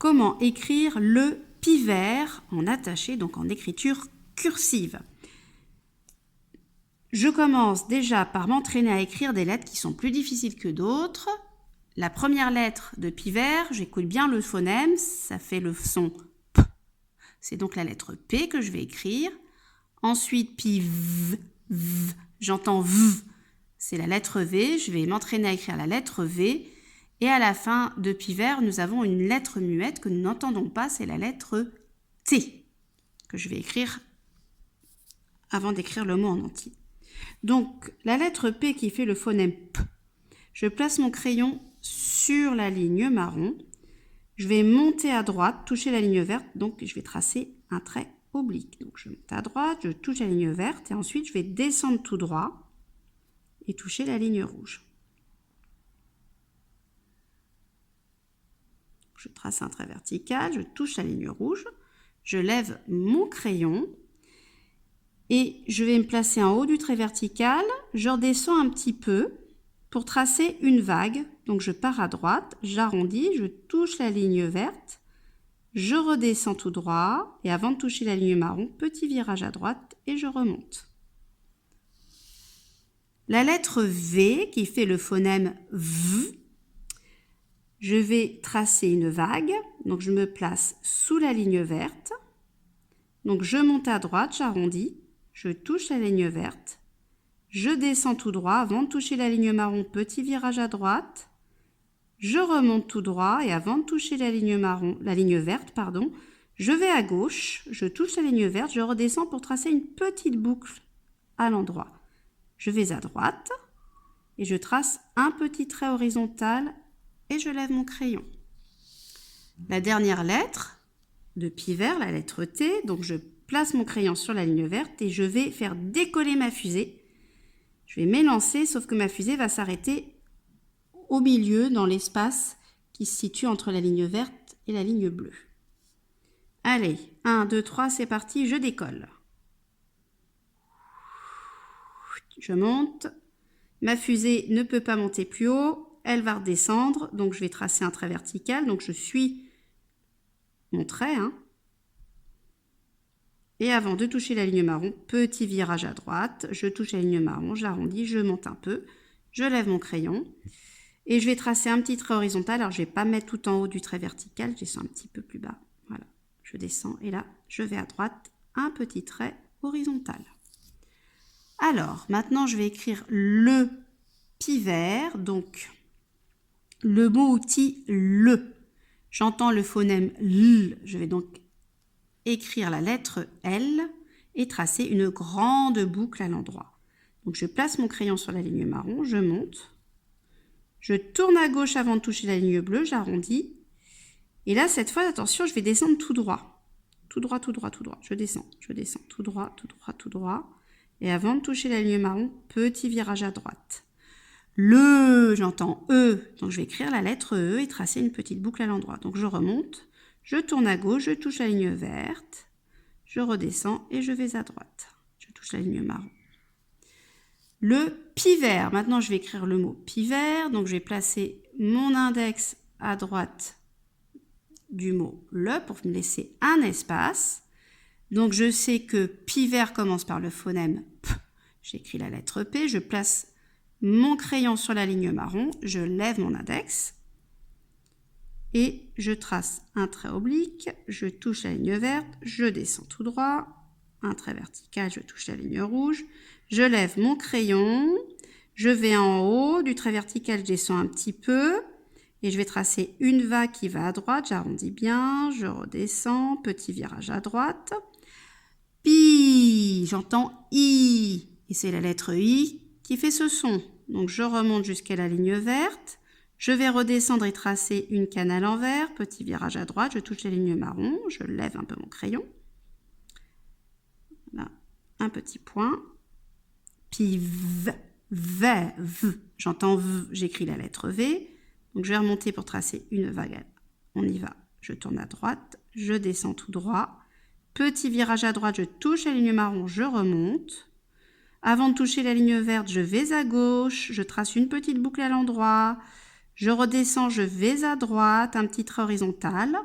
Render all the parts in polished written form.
comment écrire le pivert en attaché, donc en écriture cursive. Je commence déjà par m'entraîner à écrire des lettres qui sont plus difficiles que d'autres. La première lettre de pivert, j'écoute bien le phonème, ça fait le son P. C'est donc la lettre P que je vais écrire. Ensuite, piv, v, j'entends V, c'est la lettre V. Je vais m'entraîner à écrire la lettre V. Et à la fin de pivert, nous avons une lettre muette que nous n'entendons pas, c'est la lettre T, que je vais écrire avant d'écrire le mot en entier. Donc, la lettre P qui fait le phonème P, je place mon crayon sur la ligne marron. Je vais monter à droite, toucher la ligne verte, donc je vais tracer un trait oblique. Donc, je monte à droite, je touche la ligne verte et ensuite je vais descendre tout droit et toucher la ligne rouge. Je trace un trait vertical, je touche la ligne rouge, je lève mon crayon et je vais me placer en haut du trait vertical, je redescends un petit peu pour tracer une vague. Donc je pars à droite, j'arrondis, je touche la ligne verte, je redescends tout droit et avant de toucher la ligne marron, petit virage à droite et je remonte. La lettre V qui fait le phonème V, je vais tracer une vague, donc je me place sous la ligne verte, donc je monte à droite, j'arrondis, je touche la ligne verte, je descends tout droit avant de toucher la ligne marron, petit virage à droite, je remonte tout droit et avant de toucher la ligne verte, je vais à gauche, je touche la ligne verte, je redescends pour tracer une petite boucle à l'endroit. Je vais à droite et je trace un petit trait horizontal et je lève mon crayon. La dernière lettre de pivert, la lettre T, donc je place mon crayon sur la ligne verte et je vais faire décoller ma fusée. Je vais m'élancer, sauf que ma fusée va s'arrêter au milieu, dans l'espace qui se situe entre la ligne verte et la ligne bleue. Allez, 1, 2, 3, c'est parti, je décolle. Je monte. Ma fusée ne peut pas monter plus haut. Elle va redescendre, donc je vais tracer un trait vertical, donc je suis mon trait. Et avant de toucher la ligne marron, petit virage à droite, je touche la ligne marron, j'arrondis, je monte un peu, je lève mon crayon et je vais tracer un petit trait horizontal. Alors je ne vais pas mettre tout en haut du trait vertical, je descends un petit peu plus bas. Voilà, je descends et là, je vais à droite, un petit trait horizontal. Alors, maintenant je vais écrire le pivert, donc le mot outil le. J'entends le phonème L, je vais donc écrire la lettre L et tracer une grande boucle à l'endroit. Donc je place mon crayon sur la ligne marron, je monte, je tourne à gauche avant de toucher la ligne bleue, j'arrondis. Et là, cette fois, attention, je vais descendre tout droit. Tout droit, tout droit, tout droit. Je descends, tout droit, tout droit, tout droit. Et avant de toucher la ligne marron, petit virage à droite. Le, j'entends E, donc je vais écrire la lettre E et tracer une petite boucle à l'endroit. Donc je remonte, je tourne à gauche, je touche la ligne verte, je redescends et je vais à droite. Je touche la ligne marron. Le pivert, maintenant je vais écrire le mot pivert, donc je vais placer mon index à droite du mot le pour me laisser un espace. Donc je sais que pivert commence par le phonème P, j'écris la lettre P, je place mon crayon sur la ligne marron, je lève mon index et je trace un trait oblique, je touche la ligne verte, je descends tout droit, un trait vertical, je touche la ligne rouge, je lève mon crayon, je vais en haut, du trait vertical je descends un petit peu et je vais tracer une vague qui va à droite, j'arrondis bien, je redescends, petit virage à droite, pi, j'entends I et c'est la lettre I qui fait ce son. Donc je remonte jusqu'à la ligne verte, je vais redescendre et tracer une canne à l'envers, petit virage à droite, je touche la ligne marron, je lève un peu mon crayon. Voilà, un petit point. Puis V, j'entends V, j'écris la lettre V. Donc je vais remonter pour tracer une vague. On y va. Je tourne à droite, je descends tout droit. Petit virage à droite, je touche la ligne marron, je remonte. Avant de toucher la ligne verte, je vais à gauche, je trace une petite boucle à l'endroit, je redescends, je vais à droite, un petit trait horizontal.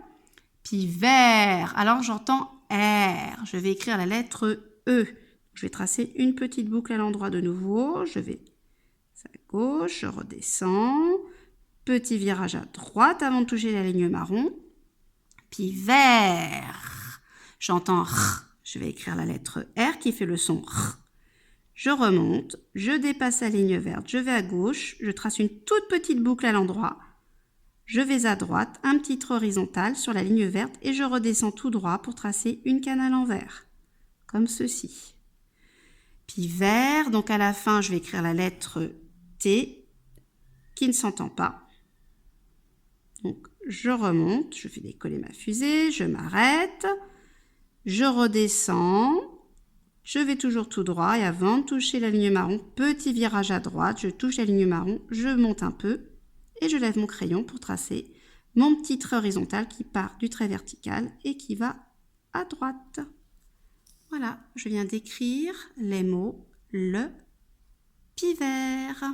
Pivert. Alors j'entends R. Je vais écrire la lettre E. Je vais tracer une petite boucle à l'endroit de nouveau. Je vais à gauche, je redescends. Petit virage à droite avant de toucher la ligne marron. Pivert. J'entends R. Je vais écrire la lettre R qui fait le son R. Je remonte, je dépasse la ligne verte, je vais à gauche, je trace une toute petite boucle à l'endroit. Je vais à droite, un petit trait horizontal sur la ligne verte et je redescends tout droit pour tracer une canne à l'envers, comme ceci. Pivert, donc à la fin, je vais écrire la lettre T qui ne s'entend pas. Donc je remonte, je fais décoller ma fusée, je m'arrête, je redescends, je vais toujours tout droit et avant de toucher la ligne marron, petit virage à droite, je touche la ligne marron, je monte un peu et je lève mon crayon pour tracer mon petit trait horizontal qui part du trait vertical et qui va à droite. Voilà, je viens d'écrire les mots le pivert.